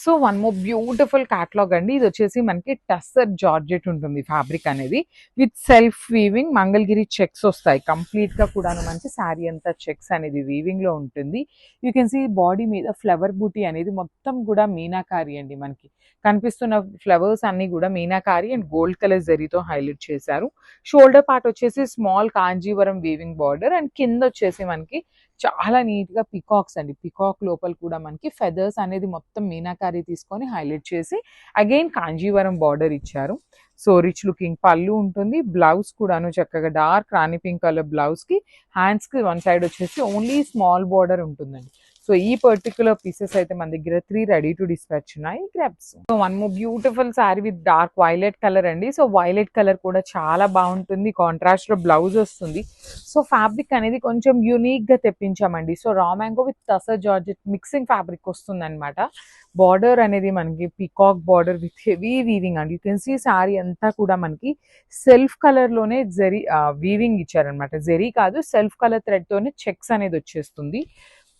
So one more beautiful catalogue అండి. ఇది వచ్చేసి మనకి టస్సర్ జార్జెట్ ఉంటుంది ఫ్యాబ్రిక్ అనేది with self weaving Mangalagiri checks వస్తాయి. కంప్లీట్ గా కూడా మనకి శారీ అంతా చెక్స్ అనేది వీవింగ్ లో ఉంటుంది. యూ కెన్ సీ బాడీ మీద ఫ్లవర్ బూటీ అనేది మొత్తం కూడా మీనాకారి అండి. మనకి కనిపిస్తున్న ఫ్లవర్స్ అన్ని కూడా మీనాకారి అండ్ గోల్డ్ కలర్ జరీతో హైలైట్ చేశారు. షోల్డర్ పార్ట్ వచ్చేసి small Kanjeevaram weaving border and కింద వచ్చేసి మనకి చాలా నీట్ గా పికాక్స్ అండి. పికాక్ లోపల కూడా మనకి ఫెదర్స్ అనేది మొత్తం మీనాకారి తీసుకొని హైలైట్ చేసి అగైన్ కాంజీవరం బార్డర్ ఇచ్చారు. సో రిచ్ లుకింగ్ పళ్ళు ఉంటుంది. బ్లౌజ్ కూడాను చక్కగా డార్క్ రాణి పింక్ కలర్ బ్లౌజ్ కి హ్యాండ్స్ కి వన్ సైడ్ వచ్చేసి ఓన్లీ స్మాల్ బార్డర్ ఉంటుందండి. సో ఈ పర్టికులర్ పీసెస్ అయితే మన దగ్గర 3 రెడీ టు డిస్పాచ్ ఉన్నాయి. Grabs. So one more beautiful sari with dark violet colour అండి. సో వైలెట్ కలర్ కూడా చాలా బాగుంటుంది. కాంట్రాస్ట్ లో బ్లౌజ్ వస్తుంది. సో ఫ్యాబ్రిక్ అనేది కొంచెం యూనిక్ గా తెప్పించామండి. So raw mango with tussar georgette mixing fabric వస్తుంది అనమాట. బార్డర్ అనేది మనకి peacock border with heavy weaving అండి. యూ కెన్ సీ శారీ అంతా కూడా మనకి సెల్ఫ్ కలర్ లోనే జరీ వీవింగ్ ఇచ్చారనమాట. జరీ కాదు, సెల్ఫ్ కలర్ థ్రెడ్ తోనే చెక్స్ అనేది వచ్చేస్తుంది.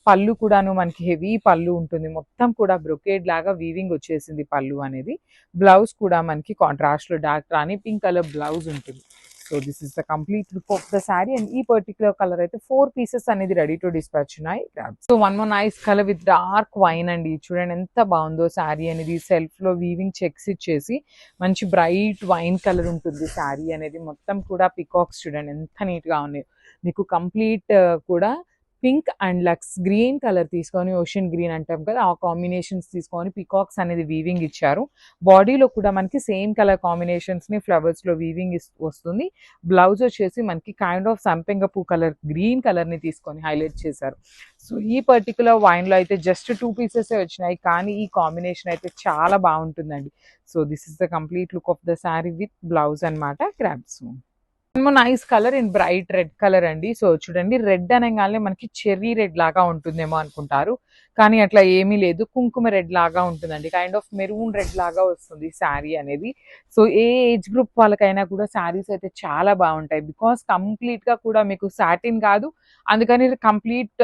పళ్ళు కూడాను మనకి హెవీ పళ్ళు ఉంటుంది. మొత్తం కూడా బ్రొకేడ్ లాగా వీవింగ్ వచ్చేసింది పళ్ళు అనేది. బ్లౌజ్ కూడా మనకి కాంట్రాస్ట్ లో డార్క్ రాణి పింక్ కలర్ బ్లౌజ్ ఉంటుంది. So this is the complete look of the sari and ఈ పర్టికులర్ కలర్ అయితే 4 పీసెస్ అనేది రెడీ టు డిస్పాచ్ ఉన్నాయి. So one more nice colour with dark wine అండి. చూడండి ఎంత బాగుందో శారీ అనేది. సెల్ఫ్ లో వీవింగ్ చెక్స్ ఇచ్చేసి మంచి బ్రైట్ వైన్ కలర్ ఉంటుంది శారీ అనేది. మొత్తం కూడా పికాక్స్ చూడండి ఎంత నీట్ గా ఉన్నాయి. మీకు కంప్లీట్ కూడా పింక్ అండ్ లక్స్ గ్రీన్ కలర్ తీసుకొని, ఓషన్ గ్రీన్ అంటాం కదా, ఆ కాంబినేషన్స్ తీసుకొని పికాక్స్ అనేది వీవింగ్ ఇచ్చారు. బాడీలో కూడా మనకి సేమ్ కలర్ కాంబినేషన్స్ ని ఫ్లవర్స్ లో వీవింగ్ వస్తుంది. బ్లౌజ్ వచ్చేసి మనకి కైండ్ ఆఫ్ సంపెంగ పూ కలర్ గ్రీన్ కలర్ ని తీసుకొని హైలైట్ చేశారు. సో ఈ పర్టికులర్ వైన్ లో అయితే జస్ట్ 2 పీసెస్ వచ్చినాయి, కానీ ఈ కాంబినేషన్ అయితే చాలా బాగుంటుందండి. So this is the complete look of the sari with blouse అనమాట. Grabs. Nice colour in bright red colour అండి. సో చూడండి, రెడ్ అనగానే మనకి చెర్రీ రెడ్ లాగా ఉంటుందేమో అనుకుంటారు, కానీ అట్లా ఏమీ లేదు. కుంకుమ రెడ్ లాగా ఉంటుందండి. కైండ్ ఆఫ్ మెరూన్ రెడ్ లాగా వస్తుంది శారీ అనేది. సో ఏ ఏజ్ గ్రూప్ వాళ్ళకైనా కూడా శారీస్ అయితే చాలా బాగుంటాయి. బికాస్ కంప్లీట్ గా కూడా మీకు సాటిన్ కాదు, అందుకని కంప్లీట్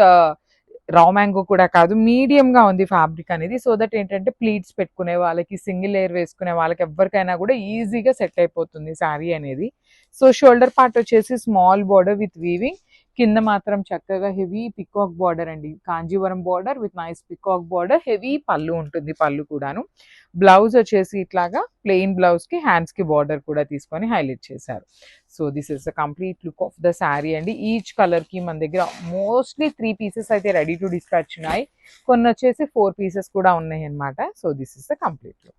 రా మ్యాంగో కూడా కాదు, మీడియం గా ఉంది ఫ్యాబ్రిక్ అనేది. సో దట్ ఏంటంటే ప్లీట్స్ పెట్టుకునే వాళ్ళకి, సింగిల్ లేయర్ వేసుకునే వాళ్ళకి ఎవరికైనా కూడా ఈజీగా సెట్ అయిపోతుంది శారీ అనేది. సో షోల్డర్ పార్ట్ వచ్చేసి స్మాల్ బార్డర్ విత్ వీవింగ్, కింద మాత్రం చక్కగా హెవీ పికాక్ బార్డర్ అండి. Kanjeevaram border with nice peacock border, heavy పళ్ళు ఉంటుంది. పళ్ళు కూడాను బ్లౌజ్ వచ్చేసి ఇట్లాగా ప్లెయిన్ బ్లౌజ్ కి హ్యాండ్స్ కి బార్డర్ కూడా తీసుకొని హైలైట్ చేశారు. So this is the complete look of the sari అండి. ఈచ్ కలర్ కి మన దగ్గర మోస్ట్లీ 3 పీసెస్ అయితే రెడీ టు డిస్పాచ్ ఉన్నాయి. కొన్ని వచ్చేసి 4 పీసెస్ కూడా ఉన్నాయి అనమాట. So this is the complete look.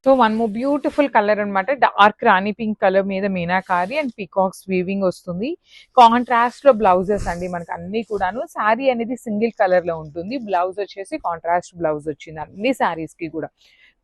So one more beautiful colour అనమాట. డార్క్ రాణి పింక్ కలర్ మీద మీనాకారి అండ్ పీకాక్స్ వీవింగ్ వస్తుంది. కాంట్రాస్ట్ లో బ్లౌజెస్ అండి మనకి అన్ని కూడాను. శారీ అనేది సింగిల్ కలర్ లో ఉంటుంది. బ్లౌజ్ వచ్చేసి కాంట్రాస్ట్ బ్లౌజ్ వచ్చింది అన్ని శారీస్ కి కూడా.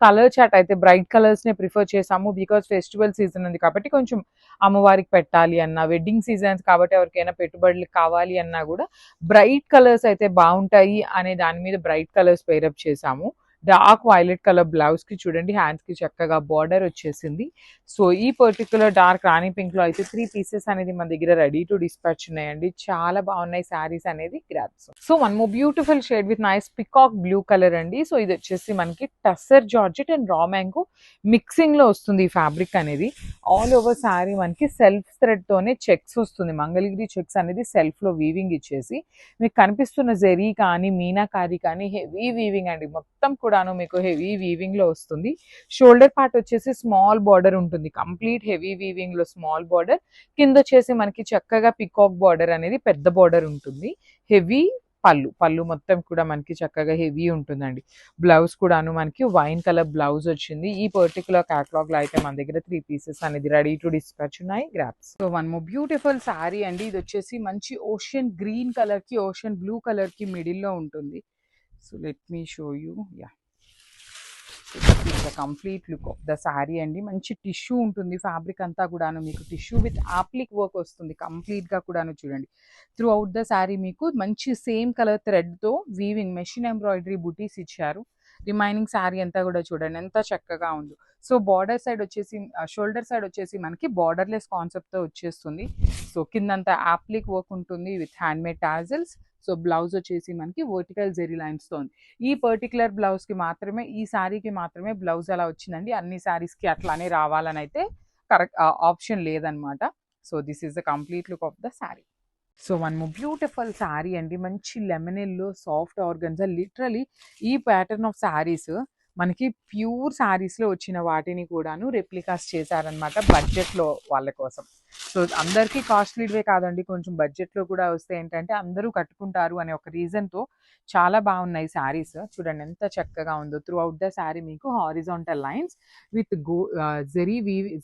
కలర్ చాట్ అయితే బ్రైట్ కలర్స్ నే ప్రిఫర్ చేసాము. బికాస్ ఫెస్టివల్ సీజన్ ఉంది కాబట్టి కొంచెం అమ్మవారికి పెట్టాలి అన్నా, వెడ్డింగ్ సీజన్స్ కాబట్టి ఎవరికైనా పెట్టుబడులు కావాలి అన్నా కూడా బ్రైట్ కలర్స్ అయితే బాగుంటాయి అనే దాని మీద బ్రైట్ కలర్స్ పేరప్ చేసాము. డార్క్ వైలెట్ కలర్ బ్లౌజ్ కి చూడండి హ్యాండ్స్ కి చక్కగా బార్డర్ వచ్చేసింది. సో ఈ పర్టికులర్ డార్క్ రాణి పింక్ లో అయితే 3 పీసెస్ అనేది మన దగ్గర రెడీ టు డిస్పాచ్ ఉన్నాయండి. చాలా బాగున్నాయి శారీస్ అనేది. Grabs. So one more beautiful shade with nice peacock blue colour అండి. సో ఇది వచ్చేసి మనకి tussar georgette and raw mango mixing లో వస్తుంది ఈ ఫ్యాబ్రిక్ అనేది. ఆల్ ఓవర్ శారీ మనకి సెల్ఫ్ థ్రెడ్ తోనే చెక్స్ వస్తుంది. మంగళగిరి చెక్స్ అనేది సెల్ఫ్ లో వీవింగ్ ఇచ్చేసి మీకు కనిపిస్తున్న జరీ కానీ మీనాకారి కానీ హెవీ వీవింగ్ అండి. మొత్తం కూడాను మీకు హెవీ వీవింగ్ లో వస్తుంది. షోల్డర్ పార్ట్ వచ్చేసి స్మాల్ బార్డర్ ఉంటుంది. కంప్లీట్ హెవీ వీవింగ్ లో స్మాల్ బార్డర్, కింద వచ్చేసి మనకి చక్కగా పికాక్ బార్డర్ అనేది పెద్ద బార్డర్ ఉంటుంది. హెవీ పళ్ళు మొత్తం కూడా మనకి చక్కగా హెవీ ఉంటుందండి. బ్లౌజ్ కూడాను మనకి వైన్ కలర్ బ్లౌజ్ వచ్చింది. ఈ పర్టికులర్ క్యాటలాగ్ లో అయితే మన దగ్గర 3 పీసెస్ అనేది రెడీ టు డిస్పాచ్ ఉన్నాయి. Grabs. So one more beautiful sari అండి. ఇది వచ్చేసి మంచి ఓషన్ గ్రీన్ కలర్ కి ఓషన్ బ్లూ కలర్ కి మిడిల్ లో ఉంటుంది. So let me show you. Yeah, complete look of the sari అండి. మంచి టిష్యూ ఉంటుంది ఫ్యాబ్రిక్ అంతా కూడాను. మీకు టిష్యూ విత్ ఆప్లిక్ వర్క్ వస్తుంది కంప్లీట్ గా కూడాను. చూడండి, త్రూ అవుట్ ద శారీ మీకు మంచి సేమ్ కలర్ థ్రెడ్ తో వీవింగ్ మెషిన్ ఎంబ్రాయిడరీ బుటీస్ ఇచ్చారు. రిమైనింగ్ శారీ అంతా కూడా చూడండి ఎంత చక్కగా ఉందో. సో బార్డర్ సైడ్ వచ్చేసి, షోల్డర్ సైడ్ వచ్చేసి మనకి బార్డర్లెస్ కాన్సెప్ట్ తో వచ్చేస్తుంది. సో కిందంతా ఆప్లిక్ వర్క్ ఉంటుంది with hand made tassels. So blouse వచ్చేసి మనకి వర్టికల్ జెరీ లైన్స్తో ఉంది. ఈ పర్టికులర్ బ్లౌజ్కి మాత్రమే, ఈ శారీకి మాత్రమే బ్లౌజ్ అలా వచ్చిందండి. అన్ని శారీస్కి అట్లానే రావాలని అయితే కరెక్ట్ ఆప్షన్ లేదనమాట. So this is the complete look of the sari. So one more beautiful sari అండి, మంచి lemon yellow soft organza. Literally ఈ ప్యాటర్న్ ఆఫ్ శారీస్ మనకి ప్యూర్ శారీస్లో వచ్చిన వాటిని కూడాను రెప్లికాస్ చేశారనమాట బడ్జెట్లో వాళ్ళ కోసం. సో అందరికీ కాస్ట్లీవే కాదండి, కొంచెం బడ్జెట్లో కూడా వస్తే ఏంటంటే అందరూ కట్టుకుంటారు అనే ఒక రీజన్తో చాలా బాగున్నాయి శారీస్. చూడండి ఎంత చక్కగా ఉందో. త్రూ అవుట్ ద శారీ మీకు హారిజాంటల్ లైన్స్ విత్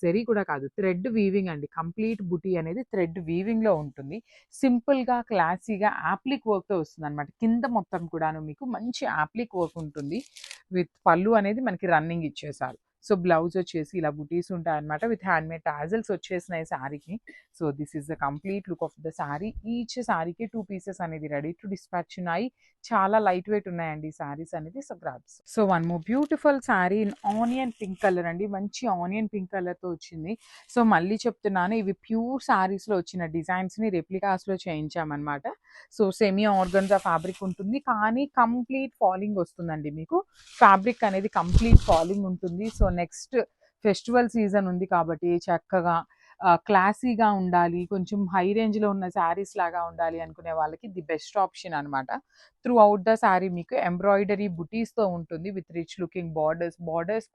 జెరీ కూడా కాదు, థ్రెడ్ వీవింగ్ అండి. కంప్లీట్ బుటీ అనేది థ్రెడ్ వీవింగ్లో ఉంటుంది. సింపుల్గా క్లాసీగా యాప్లిక్ వర్క్తో వస్తుంది అనమాట. కింద మొత్తం కూడాను మీకు మంచి యాప్లిక్ వర్క్ ఉంటుంది. విత్ పళ్ళు అనేది మనకి రన్నింగ్ ఇచ్చేసారు. సో బ్లౌజ్ వచ్చేసి ఇలా బుటీస్ ఉంటాయి అనమాట. విత్ హ్యాండ్మేడ్ టాజల్స్ వచ్చేసినాయి శారీకి. So this is the complete look of the sari. Each శారీకి 2 పీసెస్ అనేది రెడీ టు డిస్పాచ్ ఉన్నాయి. చాలా లైట్ వెయిట్ ఉన్నాయండి శారీస్ అనేది. So grabs. So one more beautiful sari in onion pink colour అండి, మంచి ఆనియన్ పింక్ కలర్తో వచ్చింది. సో మళ్ళీ చెప్తున్నాను, ఇవి ప్యూర్ శారీస్లో వచ్చిన డిజైన్స్ని రెప్లికాస్లో చేయించామన్నమాట. సో సెమీ ఆర్గన్జా ఫ్యాబ్రిక్ ఉంటుంది, కానీ కంప్లీట్ ఫాలింగ్ వస్తుందండి మీకు. ఫ్యాబ్రిక్ అనేది కంప్లీట్ ఫాలింగ్ ఉంటుంది. సో నెక్స్ట్ ఫెస్టివల్ సీజన్ ఉంది కాబట్టి చక్కగా క్లాసీగా ఉండాలి, కొంచెం హై రేంజ్లో ఉన్న శారీస్ లాగా ఉండాలి అనుకునే వాళ్ళకి ది బెస్ట్ ఆప్షన్ అనమాట. త్రూ అవుట్ ద శారీ మీకు ఎంబ్రాయిడరీ బుటీస్తో ఉంటుంది విత్ రిచ్ లుకింగ్ బార్డర్స్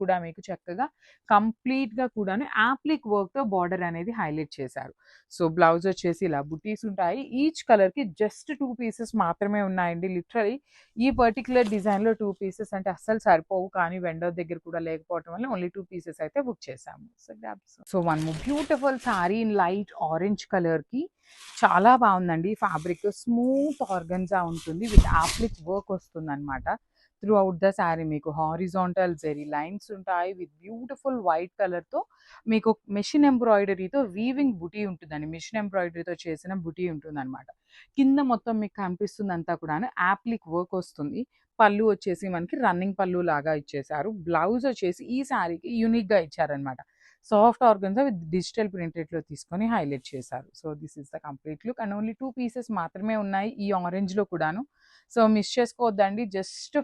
కూడా మీకు చక్కగా కంప్లీట్గా కూడాను యాప్లిక్ వర్క్తో బార్డర్ అనేది హైలైట్ చేశారు. సో బ్లౌజ్ వచ్చేసి ఇలా బుటీస్ ఉంటాయి. ఈచ్ కలర్కి జస్ట్ 2 పీసెస్ మాత్రమే ఉన్నాయండి. లిటరలీ ఈ పర్టికులర్ డిజైన్లో 2 పీసెస్ అంటే అస్సలు సరిపోవు, కానీ వెండర్ దగ్గర కూడా లేకపోవడం వల్ల ఓన్లీ 2 పీసెస్ అయితే బుక్ చేసాము. So one more beautiful sari in light orange కలర్కి చాలా బాగుందండి. ఫ్యాబ్రిక్ స్మూత్ ఆర్గన్జా ఉంటుంది విత్ యాప్లిక్ వర్క్ వస్తుంది అనమాట. త్రూ అవుట్ ద శారీ మీకు హారిజాంటల్ జెరీ లైన్స్ ఉంటాయి విత్ బ్యూటిఫుల్ వైట్ కలర్తో మీకు మెషిన్ ఎంబ్రాయిడరీతో వీవింగ్ బుటీ ఉంటుందండి. మెషిన్ ఎంబ్రాయిడరీతో చేసిన బుటీ ఉంటుంది అనమాట. కింద మొత్తం మీకు కనిపిస్తుంది అంతా కూడా యాప్లిక్ వర్క్ వస్తుంది. పళ్ళు వచ్చేసి మనకి రన్నింగ్ పళ్ళు లాగా ఇచ్చేసారు. బ్లౌజ్ వచ్చేసి ఈ శారీకి యూనిక్గా ఇచ్చారనమాట. సాఫ్ట్ ఆర్గన్జా విత్ డిజిటల్ ప్రింటెడ్లో తీసుకొని హైలైట్ చేశారు. So this is the complete look. And only 2 pieces మాత్రమే ఉన్నాయి ఈ ఆరెంజ్లో కూడాను. సో మిస్ చేసుకోవద్దండి, జస్ట్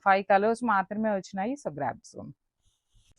5 కలర్స్ మాత్రమే వచ్చినాయి. So grabs.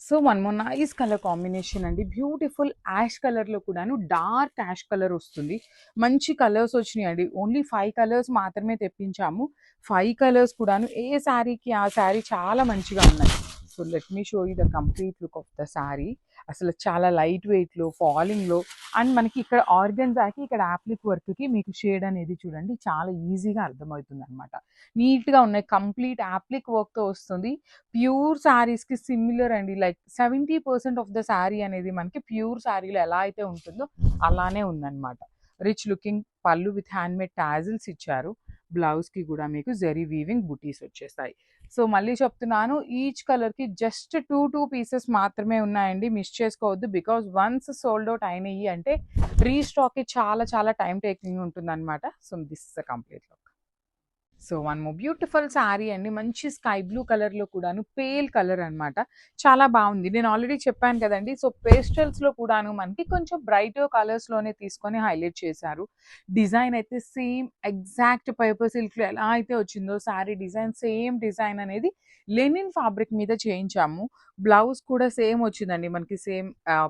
So one more nice colour combination అండి, బ్యూటిఫుల్ యాష్ కలర్లో కూడాను డార్క్ యాష్ కలర్ వస్తుంది. మంచి కలర్స్ వచ్చినాయి అండి. ఓన్లీ 5 కలర్స్ మాత్రమే తెప్పించాము. 5 కలర్స్ కూడాను ఏ శారీకి ఆ శారీ చాలా మంచిగా ఉన్నాయి. So let me show you the complete look of the sari. అసలు చాలా లైట్ వెయిట్లో ఫాలింగ్లో అండ్ మనకి ఇక్కడ ఆర్గన్జాకి ఇక్కడ యాప్లిక్ వర్క్కి మీకు షేడ్ అనేది చూడండి చాలా ఈజీగా అర్థమవుతుంది అనమాట. నీట్గా ఉన్నాయి, కంప్లీట్ యాప్లిక్ వర్క్తో వస్తుంది. ప్యూర్ శారీస్కి సిమిలర్ అండి. లైక్ 70% ఆఫ్ ద శారీ అనేది మనకి ప్యూర్ శారీలో ఎలా అయితే ఉంటుందో అలానే ఉందన్నమాట. రిచ్ లుకింగ్ పళ్ళు విత్ హ్యాండ్మేడ్ టాజిల్స్ ఇచ్చారు. బ్లౌజ్కి కూడా మీకు జెరీ వీవింగ్ బుటీస్ వచ్చేస్తాయి. సో మళ్ళీ చెప్తున్నాను, ఈచ్ కలర్కి జస్ట్ 2 పీసెస్ మాత్రమే ఉన్నాయండి. మిస్ చేసుకోవద్దు, బికాజ్ వన్స్ సోల్డ్ అవుట్ అయినాయి అంటే రీస్టాక్కి చాలా చాలా టైం టేకింగ్ ఉంటుంది అనమాట. So this is a complete look. So one more beautiful sari అండి, మంచి స్కై బ్లూ కలర్లో కూడాను పేల్ కలర్ అనమాట. చాలా బాగుంది. నేను ఆల్రెడీ చెప్పాను కదండి. సో పేస్టల్స్లో కూడాను మనకి కొంచెం బ్రైట్ కలర్స్లోనే తీసుకొని హైలైట్ చేశారు. డిజైన్ అయితే సేమ్ ఎగ్జాక్ట్ పేపర్ సిల్క్లో ఎలా అయితే వచ్చిందో శారీ డిజైన్, సేమ్ డిజైన్ అనేది లెనిన్ ఫ్యాబ్రిక్ మీద చేయించాము. బ్లౌజ్ కూడా సేమ్ వచ్చిందండి మనకి. సేమ్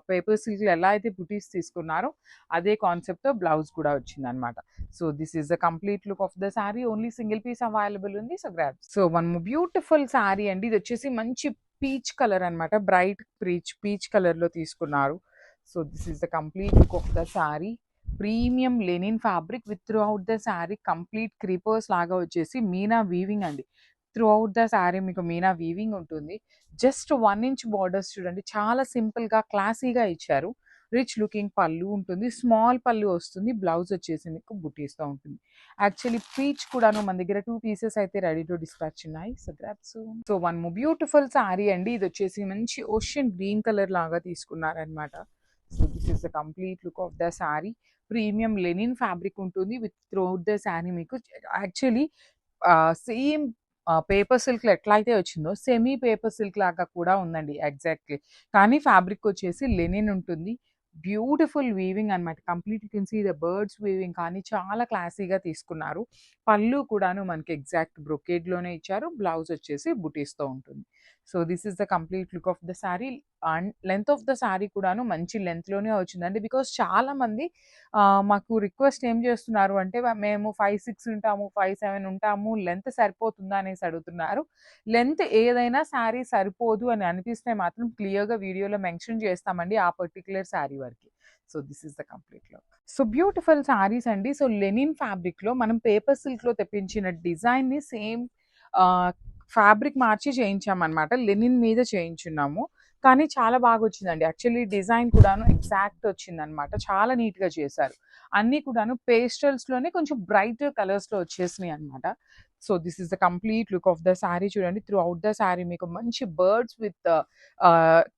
పేపర్ సిల్క్లో ఎలా అయితే బుటీస్ తీసుకున్నారో అదే కాన్సెప్ట్తో బ్లౌజ్ కూడా వచ్చిందనమాట. So this is the complete look of the sari. Only single piece available ఉంది. So grab. So one beautiful sari అండి, ఇది వచ్చేసి మంచి పీచ్ కలర్ అనమాట. బ్రైట్ పీచ్ కలర్లో తీసుకున్నారు. So this is the complete look of the sari. Premium linen fabric with throughout the sari complete creepers లాగా వచ్చేసి మీనా వీవింగ్ అండి. త్రూ అవుట్ ద శారీ మీకు మీనా వీవింగ్ ఉంటుంది. జస్ట్ 1 ఇంచ్ బార్డర్స్ చూడండి, చాలా సింపుల్గా క్లాసీగా ఇచ్చారు. రిచ్ లుకింగ్ పళ్ళు ఉంటుంది, స్మాల్ పళ్ళు వస్తుంది. బ్లౌజ్ వచ్చేసి మీకు బుటీస్తో ఉంటుంది. యాక్చువల్లీ పీచ్ కూడాను మన దగ్గర 2 పీసెస్ అయితే రెడీ టు డిస్పాచ్ ఉన్నాయి. So grab soon. So one more beautiful sari అండి, ఇది వచ్చేసి మంచి ఓషియన్ గ్రీన్ కలర్ లాగా తీసుకున్నారనమాట. So this is the complete look of the sari. Premium linen fabric ఉంటుంది with throughout the sari మీకు. యాక్చువల్లీ సేమ్ పేపర్ సిల్క్లో ఎట్లా అయితే వచ్చిందో సెమీ పేపర్ సిల్క్ లాగా కూడా ఉందండి ఎగ్జాక్ట్లీ. కానీ ఫ్యాబ్రిక్ వచ్చేసి లెనిన్ ఉంటుంది. బ్యూటిఫుల్ వీవింగ్ అనమాట. Complete you can see the birds weaving కానీ చాలా క్లాసీగా తీసుకున్నారు. పళ్ళు కూడాను మనకి ఎగ్జాక్ట్ బ్రొకేడ్‌లోనే ఇచ్చారు. బ్లౌజ్ వచ్చేసి బుటీస్‌తో ఉంటుంది. So, this is the complete look of the sorry. And length of the sorry కూడాను మంచి లెంత్‌లోనే వచ్చిందండి. బికాజ్ చాలామంది మాకు రిక్వెస్ట్ ఏం చేస్తున్నారు అంటే, మేము 5, 6 ఉంటాము, 5, 7 ఉంటాము. లెంత్ సరిపోతుందా అనేసి అడుగుతున్నారు. లెంత్ ఏదైనా శారీ సరిపోదు అని అనిపిస్తే మాత్రం క్లియర్‌గా వీడియోలో మెన్షన్ చేస్తామండి ఆ పర్టిక్యులర్ శారీ వరకి. So, this is the complete look. So, beautiful saris అండి. సో, లెనిన్ ఫ్యాబ్రిక్‌లో మనం పేపర్ సిల్క్‌లో తెప్పించిన డిజైన్‌ని సేమ్ ఆహ్, ఫ్యాబ్రిక్ మార్చి చేయించామనమాట. లెనిన్ మీద చేయించున్నాము. కానీ చాలా బాగొచ్చిందండి. యాక్చువల్లీ డిజైన్ కూడాను ఎగ్జాక్ట్ వచ్చిందనమాట. చాలా నీట్‌గా చేశారు. అన్నీ కూడాను పేస్టల్స్‌లోనే కొంచెం బ్రైట్ కలర్స్‌లో వచ్చేసినాయి అనమాట. So, this is the complete look of the sari చూడండి. త్రూ ఔట్ ద శారీ మీకు మంచి బర్డ్స్ విత్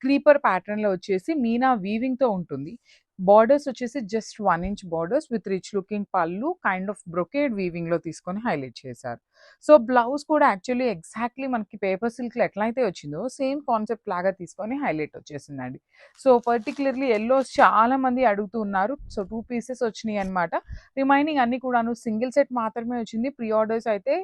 క్రీపర్ ప్యాటర్న్‌లో వచ్చేసి మీనా వీవింగ్‌తో ఉంటుంది. బోర్డర్స్ వచ్చేసి just 1 inch borders with rich looking పళ్ళు కైండ్ ఆఫ్ బ్రొకేడ్ వీవింగ్‌లో తీసుకొని హైలైట్ చేశారు. సో, బ్లౌజ్ కూడా యాక్చువల్లీ ఎగ్జాక్ట్‌లీ మనకి పేపర్ సిల్క్‌లో ఎట్లయితే వచ్చిందో సేమ్ కాన్సెప్ట్ లాగా తీసుకొని హైలైట్ వచ్చేసిందండి. సో, పర్టిక్యులర్‌లీ యెల్లోస్ చాలా మంది అడుగుతూ ఉన్నారు. సో, 2 పీసెస్ వచ్చినాయి అన్నమాట. రిమైనింగ్ అన్నీ కూడాను సింగిల్ సెట్ మాత్రమే వచ్చింది. ప్రీ ఆర్డర్స్ అయితే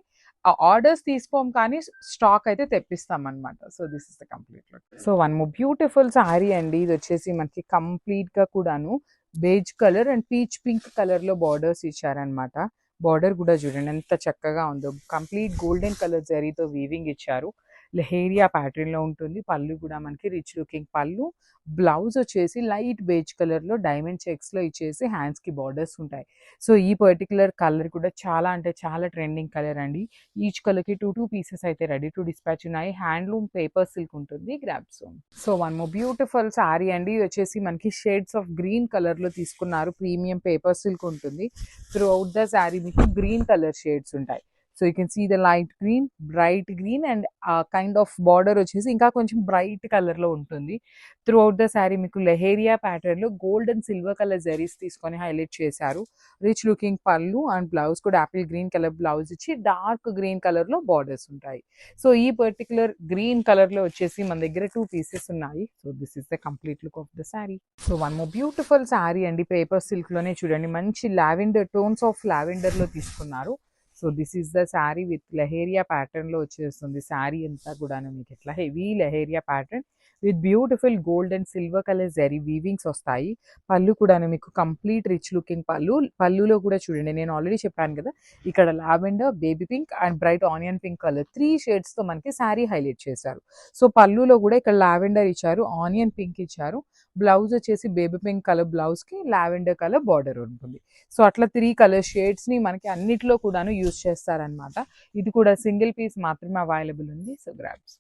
ఆర్డర్స్ తీసుకోము కానీ స్టాక్ అయితే తెప్పిస్తామన్నమాట. So, this is the complete look. So, one more beautiful sari అండి. ఇది వచ్చేసి మనకి కంప్లీట్‌గా కూడాను beige colour and peach pink కలర్‌లో బార్డర్స్ ఇచ్చారన్నమాట. బార్డర్ కూడా చూడండి ఎంత చక్కగా ఉందో. కంప్లీట్ గోల్డెన్ కలర్ జరీతో వీవింగ్ ఇచ్చారు. లెహేరియా ప్యాటర్న్‌లో ఉంటుంది. పళ్ళు కూడా మనకి రిచ్ లుకింగ్ పళ్ళు. బ్లౌజ్ వచ్చేసి లైట్ బేజ్ కలర్‌లో డైమండ్ చెక్స్‌లో ఇచ్చేసి హ్యాండ్స్‌కి బార్డర్స్ ఉంటాయి. సో, ఈ పర్టిక్యులర్ కలర్ కూడా చాలా అంటే చాలా ట్రెండింగ్ కలర్ అండి. ఈచ్ కలర్‌కి 2 పీసెస్ అయితే రెడీ టు డిస్పాచ్ ఉన్నాయి. హ్యాండ్లూమ్ పేపర్ సిల్క్ ఉంటుంది. Grab soon. So, one more beautiful sari అండి. ఇది వచ్చేసి మనకి షేడ్స్ ఆఫ్ గ్రీన్ కలర్‌లో తీసుకున్నారు. ప్రీమియం పేపర్ సిల్క్ ఉంటుంది. త్రూ ఔట్ ద సారీ మీకు గ్రీన్ కలర్ షేడ్స్ ఉంటాయి. So, you can see the light green, bright green and kind of border వచ్చేసి ఇంకా కొంచెం బ్రైట్ కలర్‌లో ఉంటుంది. త్రూ ఔట్ ద సారీ మీకు లెహేరియా ప్యాటర్న్‌లో gold and silver colour zaris తీసుకొని హైలైట్ చేశారు. రిచ్ లుకింగ్ పళ్ళు అండ్ బ్లౌజ్ కూడా యాపిల్ గ్రీన్ కలర్ బ్లౌజ్ ఇచ్చి డార్క్ గ్రీన్ కలర్‌లో బార్డర్స్ ఉంటాయి. సో, ఈ పర్టిక్యులర్ గ్రీన్ కలర్‌లో వచ్చేసి మన దగ్గర 2 పీసెస్ ఉన్నాయి. So, this is the complete look of the sorry. So, one more beautiful sari అండి. పేపర్ సిల్క్‌లోనే చూడండి మంచి లావెండర్ టోన్స్ ఆఫ్ లావెండర్‌లో తీసుకున్నారు. So, this is the sorry with leheriya ప్యాటర్న్‌లో వచ్చేస్తుంది. సారీ అంతా కూడాను మీకు ఇట్లా heavy leheriya pattern with beautiful gold and silver colour zari weavings వస్తాయి. పళ్ళు కూడాను మీకు కంప్లీట్ రిచ్ లుకింగ్ పళ్ళు. పళ్ళులో కూడా చూడండి నేను ఆల్రెడీ చెప్పాను కదా! ఇక్కడ lavender, baby pink and bright onion pink colour 3 షేడ్స్‌తో మనకి సారీ హైలైట్ చేశారు. సో, పళ్ళులో కూడా ఇక్కడ లావెండర్ ఇచ్చారు, ఆనియన్ పింక్ ఇచ్చారు. బ్లౌజ్ వచ్చేసి బేబీ పింక్ కలర్ బ్లౌజ్‌కి లావెండర్ కలర్ బార్డర్ ఉంటుంది. సో, అట్లా 3 కలర్ షేడ్స్‌ని మనకి అన్నిట్లో కూడాను యూజ్ చేస్తారనమాట. ఇది కూడా సింగిల్ పీస్ మాత్రమే అవైలబుల్ ఉంది. So, grabs.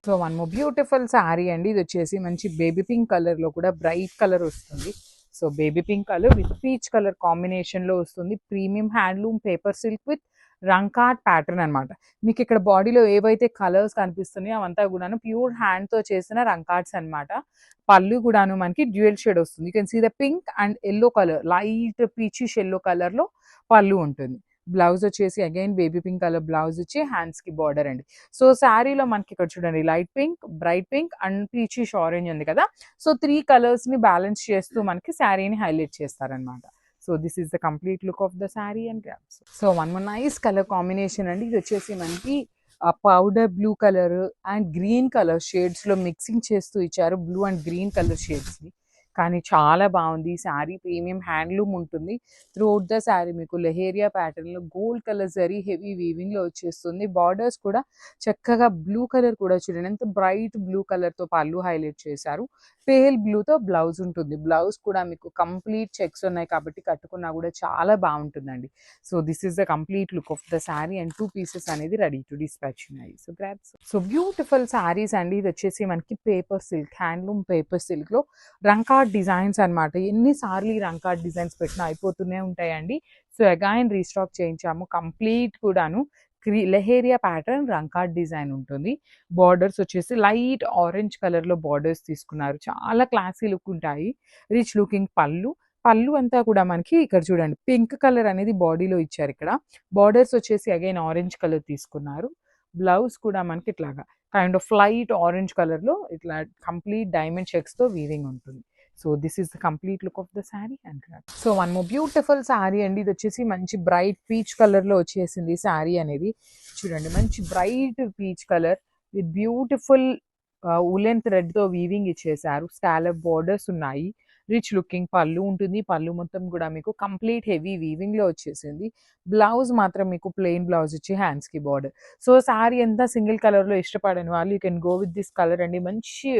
So, one more beautiful sari అండి. ఇది వచ్చేసి మంచి బేబీ పింక్ కలర్‌లో కూడా బ్రైట్ కలర్ వస్తుంది. So, baby pink colour with peach colour కాంబినేషన్‌లో వస్తుంది. Premium handloom paper silk with rangkat pattern అనమాట. మీకు ఇక్కడ బాడీలో ఏవైతే కలర్స్ కనిపిస్తున్నాయో అవంతా కూడాను ప్యూర్ హ్యాండ్‌తో చేసిన రంకాట్స్ అనమాట. పళ్ళు కూడాను మనకి డ్యూయల్ షేడ్ వస్తుంది. You can see the pink and yellow colour light peachish yellow కలర్‌లో పళ్ళు ఉంటుంది. బ్లౌజ్ వచ్చేసి again baby pink colour blouse ఇచ్చి హ్యాండ్స్‌కి బార్డర్ అండి. సో, శారీలో మనకి ఇక్కడ చూడండి light pink, bright pink and peachish orange ఉంది కదా! సో, 3 కలర్స్‌ని బ్యాలెన్స్ చేస్తూ మనకి శారీని హైలైట్ చేస్తారనమాట. So, this is the complete look of the sari and grabs. So, one more nice colour combination అండి. ఇది వచ్చేసి మనకి powder blue colour and green colour షేడ్స్‌లో మిక్సింగ్ చేస్తూ ఇచ్చారు. బ్లూ అండ్ గ్రీన్ కలర్ షేడ్స్‌ని. కానీ చాలా బాగుంది. ఈ శారీ ప్రీమియం హ్యాండ్లూమ్ ఉంటుంది. త్రూ ఔట్ ద శారీ మీకు లెహేరియా ప్యాటర్న్‌లో గోల్డ్ కలర్ జరీ హెవీ వీవింగ్‌లో వచ్చేస్తుంది. బార్డర్స్ కూడా చక్కగా బ్లూ కలర్ కూడా చూడండి ఎంత బ్రైట్ బ్లూ కలర్‌తో పళ్ళు హైలైట్ చేశారు. పేల్ బ్లూతో బ్లౌజ్ ఉంటుంది. బ్లౌజ్ కూడా మీకు కంప్లీట్ చెక్స్ ఉన్నాయి కాబట్టి కట్టుకున్నా కూడా చాలా బాగుంటుందండి. So, this is the complete look of the sari and 2 pieces అనేది రెడీ టు డిస్పాచ్ ఉన్నాయి. So, grabs. So, beautiful saris అండి. ఇది వచ్చేసి మనకి పేపర్ సిల్క్ హ్యాండ్లూమ్ పేపర్ సిల్క్‌లో రంకాట్ డిజైన్స్ అనమాట. ఎన్నిసార్లు ఈ రంకాట్ డిజైన్స్ పెట్టినా అయిపోతూనే ఉంటాయండి. సో, అగైన్ రీస్టాక్ చేయించాము. కంప్లీట్ కూడాను లెహేరియా ప్యాటర్న్ రంకాట్ డిజైన్ ఉంటుంది. బార్డర్స్ వచ్చేసి లైట్ ఆరెంజ్ కలర్‌లో బార్డర్స్ తీసుకున్నారు. చాలా క్లాసీ లుక్ ఉంటాయి. రిచ్ లుకింగ్ పళ్ళు. పళ్ళు అంతా కూడా మనకి ఇక్కడ చూడండి పింక్ కలర్ అనేది బాడీలో ఇచ్చారు ఇక్కడ. బార్డర్స్ వచ్చేసి అగైన్ ఆరెంజ్ కలర్ తీసుకున్నారు. బ్లౌజ్ కూడా మనకి ఇట్లాగా కైండ్ ఆఫ్ లైట్ ఆరెంజ్ కలర్‌లో ఇట్లా కంప్లీట్ డైమండ్ చెక్స్‌తో వీవింగ్ ఉంటుంది. So this is the complete look of the sari and so one more beautiful sari అండి. ఇది వచ్చేసి మంచి బ్రైట్ పీచ్ కలర్ లో వచ్చేసింది శారీ అనేది. చూడండి మంచి bright peach colour with beautiful woollen thread తో వీవింగ్ ఇచ్చేసారు. స్కాలప్ బోర్డర్స్ ఉన్నాయి. రిచ్ లుకింగ్ పళ్ళు ఉంటుంది. పళ్ళు మొత్తం కూడా మీకు కంప్లీట్ హెవీ వీవింగ్ లో వచ్చేసింది. బ్లౌజ్ మాత్రం మీకు ప్లెయిన్ బ్లౌజ్ ఇచ్చి హ్యాండ్స్ కి బార్డర్. సో శారీ అంతా సింగిల్ కలర్ లో ఇష్టపడని వాళ్ళు you can go with this colour అండి. మంచి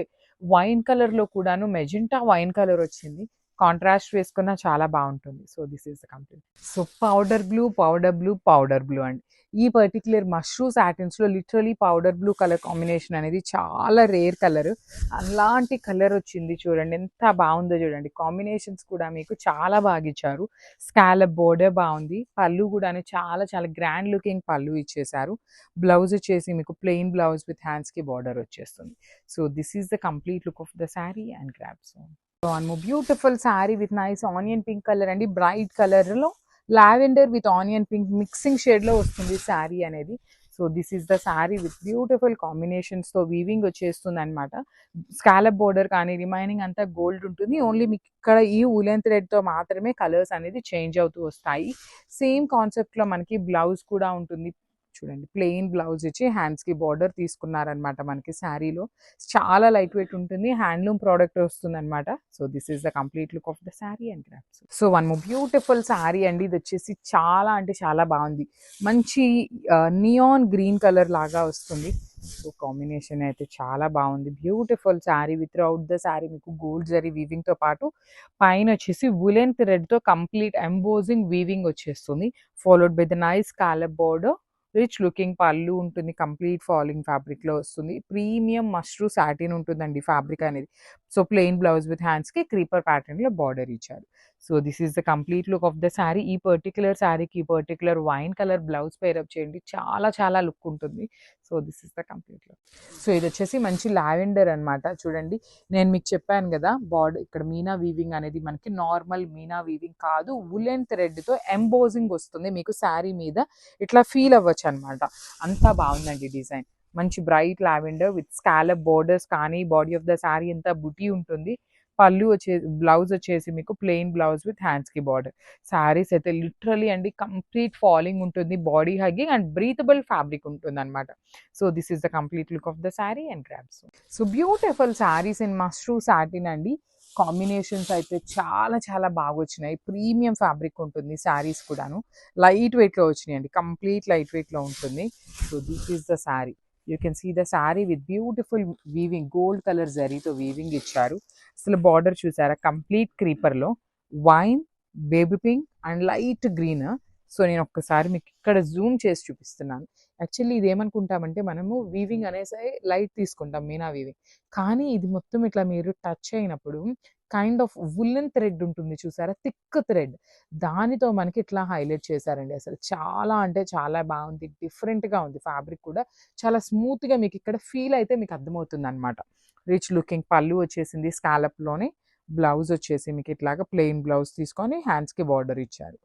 వైన్ కలర్ లో కూడాను మెజెంటా వైన్ కలర్ వచ్చింది. కాంట్రాస్ట్ వేసుకున్న చాలా బాగుంటుంది. So this is the complete. So powder blue, powder blue, powder blue అండి. ఈ పర్టిక్యులర్ మష్రూ సాటిన్స్ లో literally powder blue colour combination అనేది చాలా రేర్ కలర్. అలాంటి కలర్ వచ్చింది. చూడండి ఎంత బాగుందో చూడండి. కాంబినేషన్స్ కూడా మీకు చాలా బాగా ఇచ్చారు. స్కాలప్ బోర్డర్ బాగుంది. పళ్ళు కూడా చాలా చాలా గ్రాండ్ లుకింగ్ పళ్ళు ఇచ్చేసారు. బ్లౌజ్ వచ్చేసి మీకు ప్లెయిన్ బ్లౌజ్ విత్ హ్యాండ్స్ కి బార్డర్ వచ్చేస్తుంది. So this is the complete look of the sari and grasp. One more beautiful sari with nice onion pink colour అండి. బ్రైట్ కలర్ లో lavender with onion pink mixing shade లో వస్తుంది శారీ అనేది. So this is the sari with beautiful combinations తో weaving వచ్చేస్తుంది అనమాట. Scallop border కానీ remaining అంతా గోల్డ్ ఉంటుంది. ఓన్లీ మీకు ఇక్కడ ఈ ఉలెన్ థ్రెడ్ తో మాత్రమే కలర్స్ అనేది చేంజ్ అవుతూ వస్తాయి. సేమ్ కాన్సెప్ట్ లో మనకి బ్లౌజ్ కూడా ఉంటుంది. చూడండి ప్లెయిన్ బ్లౌజ్ ఇచ్చి హ్యాండ్స్ కి బార్డర్ తీసుకున్నారనమాట. మనకి శారీలో చాలా లైట్ వెయిట్ ఉంటుంది. హ్యాండ్లూమ్ ప్రోడక్ట్ వస్తుంది అనమాట. So this is the complete look of the sari and grasp. So one more beautiful sari అండి. ఇది వచ్చేసి చాలా అంటే చాలా బాగుంది. మంచి నియాన్ గ్రీన్ కలర్ లాగా వస్తుంది. సో కాంబినేషన్ అయితే చాలా బాగుంది. Beautiful sari with out the sari మీకు గోల్డ్ జరీ వీవింగ్ తో పాటు పైన వచ్చేసి వులెన్ థ్రెడ్ తో కంప్లీట్ ఎంబోజింగ్ వీవింగ్ వచ్చేస్తుంది. Followed by the nice scallop border. Rich looking పళ్ళు ఉంటుంది. కంప్లీట్ ఫాలింగ్ ఫ్యాబ్రిక్ లో వస్తుంది. ప్రీమియం మష్రూ సాటిన్ ఉంటుందండి ఫ్యాబ్రిక్ అనేది. So plain blouse with hands కి క్రీపర్ ప్యాటర్న్ లో బార్డర్ ఇచ్చారు. So this is the complete look of the sari. ఈ పర్టికులర్ శారీకి ఈ particular wine colour blouse pair up చేయండి. చాలా చాలా లుక్ ఉంటుంది. So this is the complete look. So ఇది వచ్చేసి మంచి లావెండర్ అనమాట. చూడండి నేను మీకు చెప్పాను కదా బార్డర్ ఇక్కడ మీనా వీవింగ్ అనేది మనకి నార్మల్ మీనా వీవింగ్ కాదు. వులెన్ థ్రెడ్ తో ఎంబోజింగ్ వస్తుంది. మీకు శారీ మీద ఇట్లా ఫీల్ అవ్వచ్చు అనమాట. అంతా బాగుందండి డిజైన్. మంచి bright lavender with scallop borders కానీ బాడీ ఆఫ్ ద శారీ అంతా బుటీ ఉంటుంది. పళ్ళు వచ్చేసి బ్లౌజ్ వచ్చేసి మీకు ప్లెయిన్ బ్లౌజ్ విత్ హ్యాండ్స్ కి బార్డర్. శారీస్ అయితే లిటరలీ అండి కంప్లీట్ ఫాలింగ్ ఉంటుంది. Body hugging and breathable fabric ఉంటుంది అనమాట. So this is the complete look of the sari and grasp. So beautiful saris in mashru satin అండి. కాంబినేషన్స్ అయితే చాలా చాలా బాగా వచ్చినాయి. ప్రీమియం ఫ్యాబ్రిక్ ఉంటుంది. శారీస్ కూడాను లైట్ వెయిట్ లో వచ్చినాయి అండి. కంప్లీట్ లైట్ వెయిట్ లో ఉంటుంది. So this is the sari. You can see the sari with beautiful weaving gold colour జరీతో వీవింగ్ ఇచ్చారు. అసలు బార్డర్ చూసారా కంప్లీట్ క్రీపర్ లో vine, baby pink and light green. So నేను ఒక్కసారి మీకు ఇక్కడ జూమ్ చేసి చూపిస్తున్నాను. యాక్చువల్లీ ఇది ఏమనుకుంటామంటే మనము వీవింగ్ అనేసి లైట్ తీసుకుంటాం మీనా వీవింగ్. కానీ ఇది మొత్తం ఇట్లా మీరు టచ్ అయినప్పుడు కైండ్ ఆఫ్ వులెన్ థ్రెడ్ ఉంటుంది చూసారా, థిక్ థ్రెడ్. దానితో మనకి ఇట్లా హైలైట్ చేశారండి. అసలు చాలా అంటే చాలా బాగుంది. డిఫరెంట్గా ఉంది. ఫ్యాబ్రిక్ కూడా చాలా స్మూత్గా మీకు ఇక్కడ ఫీల్ అయితే మీకు అర్థమవుతుంది అనమాట. రిచ్ లుకింగ్ పళ్ళు వచ్చేసింది. స్కాలప్లోనే బ్లౌజ్ వచ్చేసి మీకు ఇట్లాగా ప్లెయిన్ బ్లౌజ్ తీసుకొని హ్యాండ్స్కి బార్డర్ ఇచ్చారు.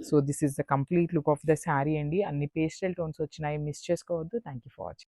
So this is the complete look of the sari అండి. అన్ని పేస్టల్ టోన్స్ వచ్చినాయి. మిస్ చేసుకోవద్దు. Thank you for watching.